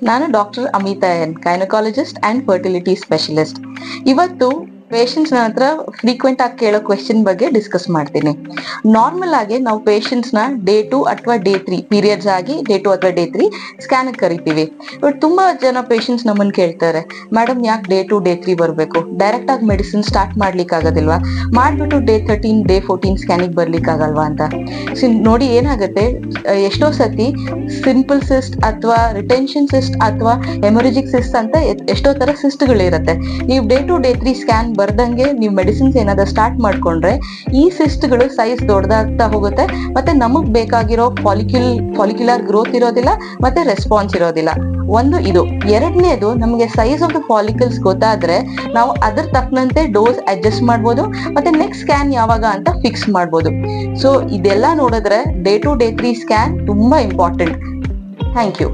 ನಾನು doctor Amita N, gynaecologist and fertility specialist. ಇವತ್ತು patients ನನ್ನ ಹತ್ರ ಫ್ರೀಕ್ವೆಂಟ್ ಆಗಿ ಕೇಳೋ ಕ್ವೆಶ್ಚನ್ ಬಗ್ಗೆ ಡಿಸ್ಕಸ್ ಮಾಡ್ತೀನಿ. ನಾರ್ಮಲ್ ಆಗಿ ನಾವು ಪೇಷಂಟ್ಸ್ ನ ಡೇ 2 ಅಥವಾ ಡೇ 3 ಪೀರಿಯಡ್ಸ್ ಆಗಿ ಡೇ 2 ಅಥವಾ ಡೇ 3 ಸ್ಕ್ಯಾನ್ ಕರಿತೀವಿ. ಬಟ್ ತುಂಬಾ ಜನ ಪೇಷಂಟ್ಸ್ ನಮ್ಮನ್ನ ಕೇಳ್ತಾರೆ, ಮೇಡಮ್ ಯಾಕೆ ಡೇ 2 ಡೇ 3 ಬರಬೇಕು, ಡೈರೆಕ್ಟ್ ಆಗಿ ಮೆಡಿಸಿನ್ ಸ್ಟಾರ್ಟ್ ಮಾಡ್ಲಿಕ್ಕೆ ಆಗೋದಿಲ್ವಾ, ಮಾಡ್ಬಿಟ್ಟು ಡೇ 13 ಡೇ 14 ಸ್ಕ್ಯಾನಿಗೆ ಬರ್ಲಿಕ್ಕೆ ಆಗಲ್ವಾ ಅಂತ. ನೋಡಿ ಏನಾಗುತ್ತೆ, ಎಷ್ಟೋ ಸತಿ ಸಿಂಪಲ್ ಸಿಸ್ಟ್ ಅಥವಾ ರಿಟೆನ್ಷನ್ ಸಿಸ್ಟ್ ಅಥವಾ ಹೆಮೊರೇಜಿಕ್ ಸಿಸ್ಟ್ ಅಂತ ಎಷ್ಟೋ ತರ ಸಿಸ್ಟ್ಗಳಿರುತ್ತೆ. ನೀವು ಡೇ 2 ಡೇ 3 ಸ್ಕ್ಯಾನ್ ಬರ್ದಂಗೆ ನೀವು ಮೆಡಿಸಿನ್ಸ್ ಏನಾದ್ರು ಸ್ಟಾರ್ಟ್ ಮಾಡ್ಕೊಂಡ್ರೆ ಈ ಸಿಸ್ಟ್ಗಳು ಸೈಜ್ ದೊಡ್ಡದಾಗ್ತಾ ಹೋಗುತ್ತೆ, ಮತ್ತೆ ನಮಗ್ ಬೇಕಾಗಿರೋ ಫಾಲಿಕ್ಯುಲರ್ ಗ್ರೋತ್ ಇರೋದಿಲ್ಲ, ಮತ್ತೆ ರೆಸ್ಪಾನ್ಸ್ ಇರೋದಿಲ್ಲ. ಒಂದು ಇದು. ಎರಡನೇದು, ನಮಗೆ ಸೈಜ್ ಆಫ್ ದ ಫಾಲಿಕಲ್ಸ್ ಗೊತ್ತಾದ್ರೆ ನಾವು ಅದ್ರ ತಕ್ಕಂತೆ ಡೋಸ್ ಅಡ್ಜಸ್ಟ್ ಮಾಡ್ಬೋದು, ಮತ್ತೆ ನೆಕ್ಸ್ಟ್ ಸ್ಕ್ಯಾನ್ ಯಾವಾಗ ಅಂತ ಫಿಕ್ಸ್ ಮಾಡ್ಬೋದು. ಸೊ ಇದೆಲ್ಲ ನೋಡಿದ್ರೆ ಡೇ 2 ಡೇ 3 ಸ್ಕ್ಯಾನ್ ತುಂಬಾ ಇಂಪಾರ್ಟೆಂಟ್. Thank you.